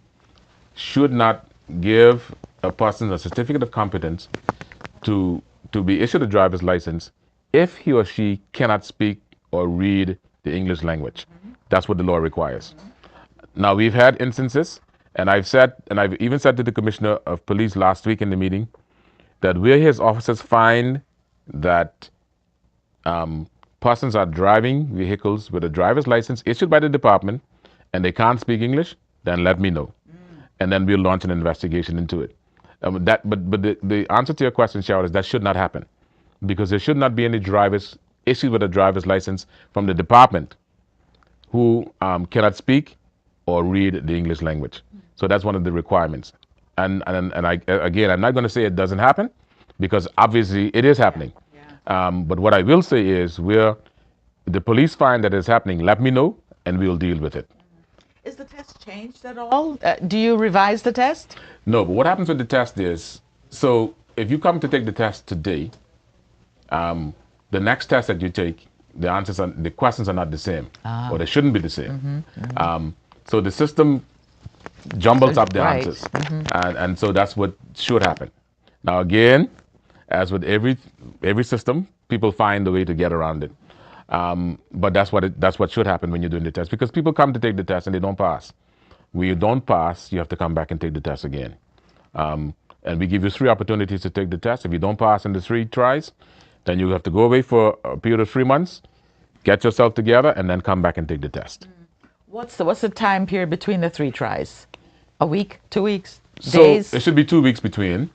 should not give a person a certificate of competence to be issued a driver's license if he or she cannot speak or read the English language. That's what the law requires. Now, we've had instances, and I've even said to the Commissioner of Police last week in the meeting, that where his officers find that persons are driving vehicles with a driver's license issued by the department and they can't speak English, then let me know. And then we'll launch an investigation into it. But the answer to your question, Cheryl, is that should not happen, because there should not be any drivers issued with a driver's license from the department who cannot speak or read the English language. So that's one of the requirements. And again, I'm not going to say it doesn't happen, because obviously it is happening. But what I will say is, where the police find that it's happening, let me know and we'll deal with it. Is the test changed at all? Do you revise the test? No, but what happens with the test is, so if you come to take the test today, the next test that you take, the questions are not the same, or they shouldn't be the same. So the system jumbles up the answers, and so that's what should happen. Now again, as with every system, people find a way to get around it. But that's what should happen when you're doing the test, because people come to take the test and they don't pass. When you don't pass, you have to come back and take the test again. And we give you 3 opportunities to take the test. If you don't pass in the 3 tries, then you have to go away for a period of 3 months, get yourself together, and then come back and take the test. What's the time period between the 3 tries? A week, 2 weeks, days? So it should be 2 weeks between.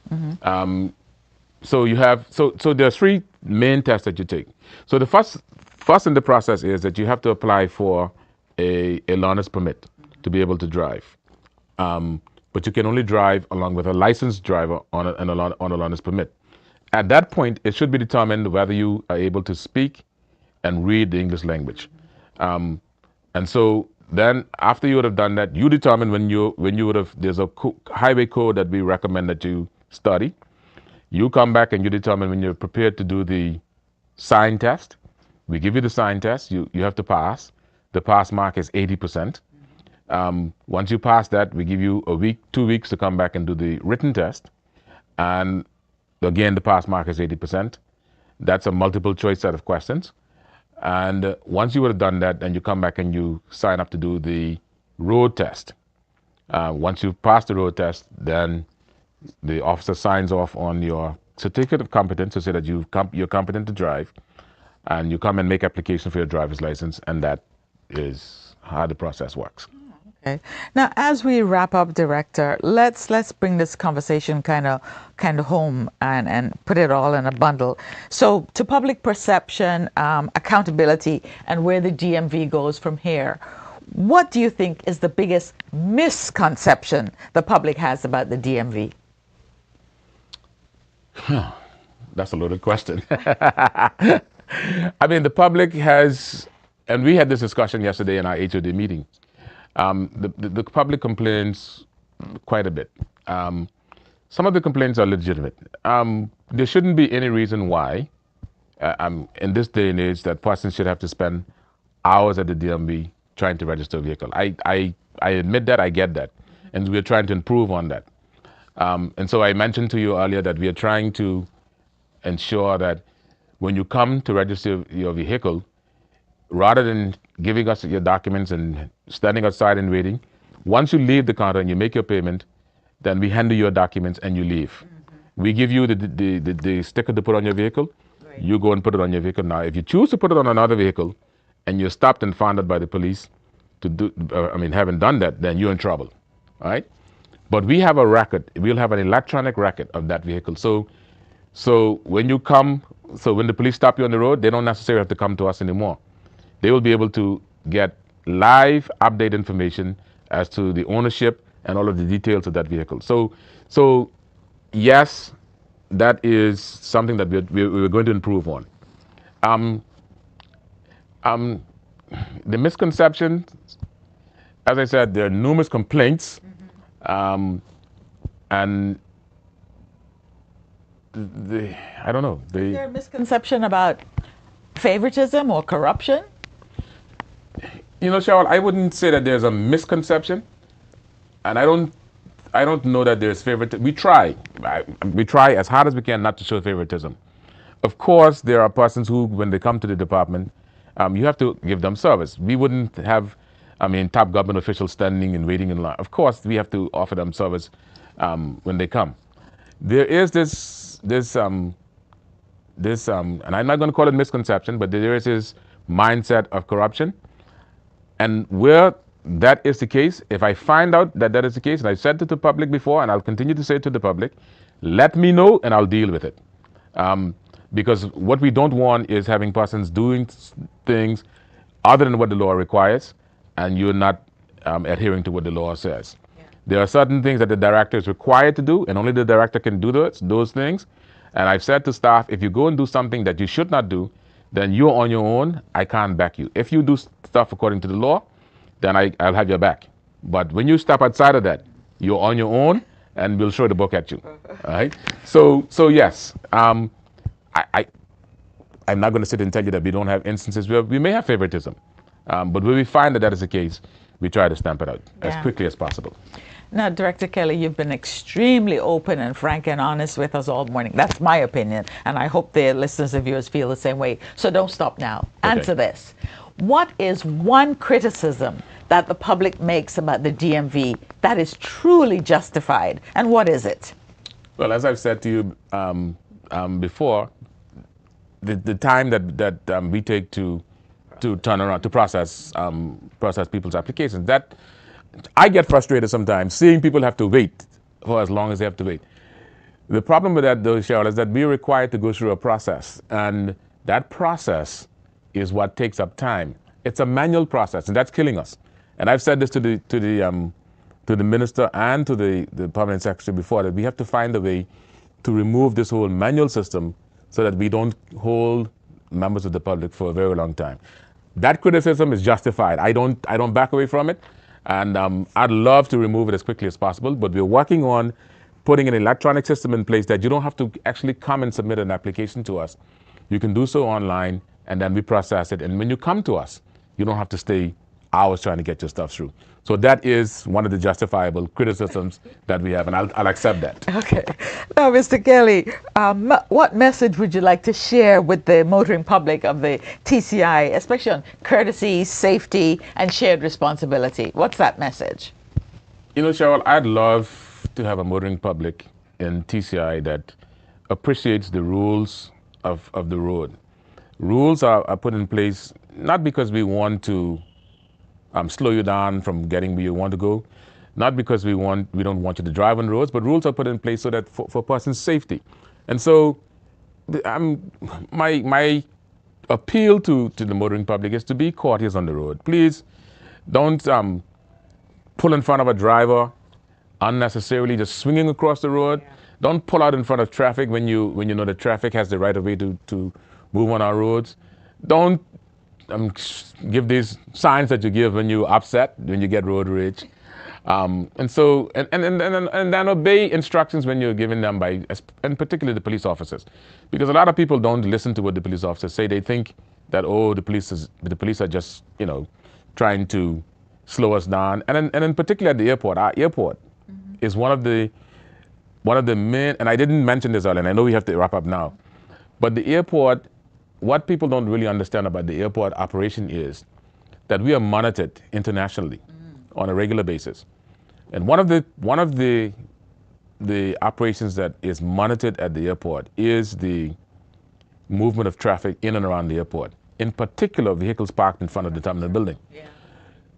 So you have so there are 3 main tests that you take. So the first in the process is that you have to apply for a learner's permit to be able to drive. But you can only drive along with a licensed driver on a learner's permit. At that point, it should be determined whether you are able to speak and read the English language. And so then, after you would have done that, you determine when you would have. There's a highway code that we recommend that you study. You come back and you determine when you're prepared to do the sign test. We give you the sign test. You have to pass. The pass mark is 80%. Once you pass that, we give you a week, 2 weeks to come back and do the written test. And again, the pass mark is 80%. That's a multiple choice set of questions. And once you would have done that, then you come back and you sign up to do the road test. Once you pass the road test, then the officer signs off on your certificate of competence to say that you're competent to drive, and you come and make application for your driver's license, and that is how the process works. Okay. Now, as we wrap up, Director, let's bring this conversation kind of home and put it all in a bundle. So, to public perception, accountability, and where the DMV goes from here, what do you think is the biggest misconception the public has about the DMV? That's a loaded question. I mean, the public has, and we had this discussion yesterday in our HOD meeting. The public complains quite a bit. Some of the complaints are legitimate. There shouldn't be any reason why, in this day and age, that persons should have to spend hours at the DMV trying to register a vehicle. I admit that, I get that, and we're trying to improve on that. And so I mentioned to you earlier that we are trying to ensure that when you come to register your vehicle, rather than giving us your documents and standing outside and waiting, once you leave the counter and you make your payment, then we hand you your documents and you leave. We give you the sticker to put on your vehicle. Right. You go and put it on your vehicle. Now, if you choose to put it on another vehicle and you're stopped and found out by the police to do, haven't done that, then you're in trouble. All right? But we have a record. We'll have an electronic record of that vehicle. So when you come, so when the police stop you on the road, they don't necessarily have to come to us anymore. They will be able to get live update information as to the ownership and all of the details of that vehicle. So yes, that is something that we're going to improve on. Um, um, the misconception, as I said, there are numerous complaints, and I don't know. Is there a misconception about favoritism or corruption? Cheryl, I wouldn't say that there's a misconception, and I don't know that there's favoritism. We try as hard as we can not to show favoritism. Of course, there are persons who, when they come to the department, you have to give them service. We wouldn't have, top government officials standing and waiting in line. Of course, we have to offer them service when they come. There is this, and I'm not going to call it misconception, but there is this mindset of corruption. And where that is the case, if I find out that that is the case, and I've said it to the public before, and I'll continue to say it to the public, let me know and I'll deal with it. Because what we don't want is having persons doing things other than what the law requires, and you're not adhering to what the law says. Yeah. There are certain things that the director is required to do, and only the director can do those things. And I've said to staff, if you go and do something that you should not do, then you're on your own. I can't back you. If you do stuff according to the law, then I'll have your back. But when you step outside of that, you're on your own, and we'll show the book at you. All right. So yes, I'm not going to sit and tell you that we don't have instances where we may have favoritism, but when we find that that is the case, we try to stamp it out as quickly as possible. Now, Director Caley, you've been extremely open and frank and honest with us all morning. That's my opinion, and I hope the listeners and viewers feel the same way. So don't stop now. Okay. Answer this. What is one criticism that the public makes about the DMV that is truly justified, and what is it? Well, as I've said to you before, the time that we take to turn around, to process people's applications, that I get frustrated sometimes seeing people have to wait for as long as they have to wait. The problem with that, though, Cheryl, is that we're required to go through a process, and that process is what takes up time. It's a manual process, and that's killing us. And I've said this to the minister and to the permanent secretary before, that we have to find a way to remove this whole manual system so that we don't hold members of the public for a very long time. That criticism is justified. I don't back away from it. And I'd love to remove it as quickly as possible, but we're working on putting an electronic system in place that you don't have to actually come and submit an application to us. You can do so online, and then we process it. And when you come to us, you don't have to stay hours trying to get your stuff through. So that is one of the justifiable criticisms that we have, and I'll accept that. Okay. Now, Mr. Caley, what message would you like to share with the motoring public of the TCI, especially on courtesy, safety, and shared responsibility? What's that message? Cheryl, I'd love to have a motoring public in TCI that appreciates the rules of the road. Rules are put in place not because we want to slow you down from getting where you want to go, not because we don't want you to drive on roads, but rules are put in place so that for person's safety. And so my appeal to the motoring public is to be courteous on the road. Please don't pull in front of a driver unnecessarily, just swinging across the road. Yeah. Don't pull out in front of traffic when you know the traffic has the right of way to move on our roads. Don't give these signs that you give when you're upset, when you get road rage. And then obey instructions when you're given them and particularly the police officers. Because a lot of people don't listen to what the police officers say. They think that, the police are just, trying to slow us down. And in particular at the airport, our airport is one of the main, and I didn't mention this earlier, and I know we have to wrap up now, but the airport, what people don't really understand about the airport operation is that we are monitored internationally on a regular basis. And one of the operations that is monitored at the airport is the movement of traffic in and around the airport, in particular vehicles parked in front of the terminal building. Yeah.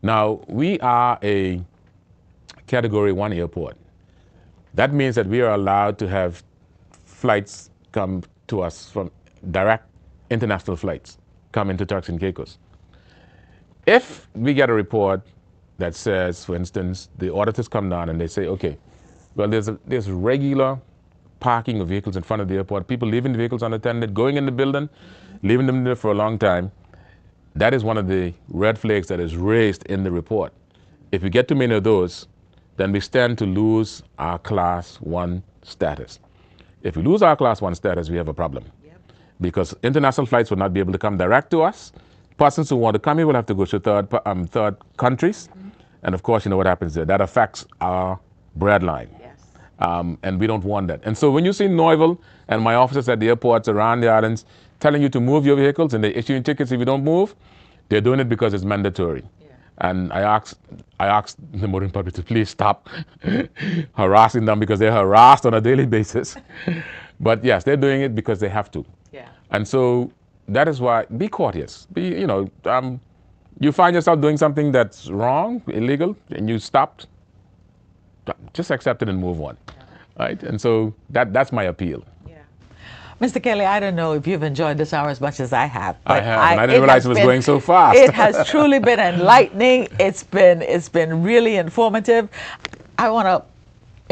Now, we are a Category 1 airport. That means that we are allowed to have flights come to us from direct international flights come into Turks and Caicos. If we get a report that says, for instance, the auditors come down and they say, okay, well, there's regular parking of vehicles in front of the airport, people leaving the vehicles unattended, going in the building, leaving them there for a long time. That is one of the red flags that is raised in the report. If we get too many of those, then we stand to lose our Class 1 status. If we lose our Class 1 status, we have a problem. Yep. Because international flights will not be able to come direct to us. Persons who want to come here will have to go to third countries. And of course, you know what happens there. That affects our bread line. Yes. And we don't want that. And so when you see Noiville and my officers at the airports around the islands telling you to move your vehicles and they're issuing tickets if you don't move, they're doing it because it's mandatory. Yeah. And I asked the motoring public to please stop harassing them because they're harassed on a daily basis. But yes, they're doing it because they have to. Yeah. And so that is why, be courteous. You find yourself doing something that's wrong, illegal, and you stopped, just accept it and move on. Yeah. Right? And so that's my appeal. Mr. Caley, I don't know if you've enjoyed this hour as much as I have. I have, and I didn't realize it was going so fast. It has truly been enlightening. It's been really informative. I want to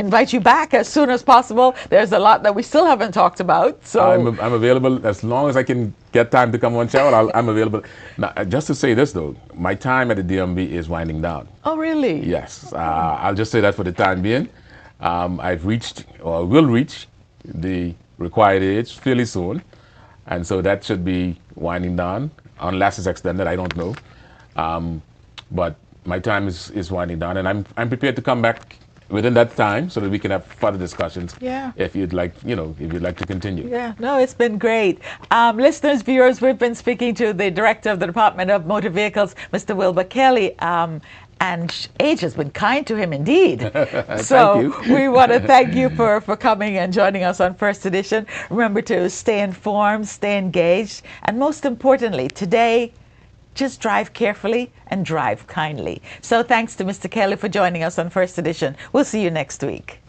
invite you back as soon as possible. There's a lot that we still haven't talked about. So I'm available as long as I can get time to come on, Cheryl. I'm available. Now, just to say this though, my time at the DMV is winding down. Oh, really? Yes. I'll just say that for the time being. I've reached, or will reach, the required age fairly soon, and so that should be winding down unless it's extended. I don't know, but my time is winding down, and I'm prepared to come back within that time so that we can have further discussions. Yeah. If you'd like to continue. Yeah. No, it's been great. Listeners, viewers, we've been speaking to the Director of the Department of Motor Vehicles, Mr. Wilbur Caley. And age has been kind to him indeed. So we want to thank you for coming and joining us on First Edition. Remember to stay informed, stay engaged, and most importantly, today, just drive carefully and drive kindly. So thanks to Mr. Caley for joining us on First Edition. We'll see you next week.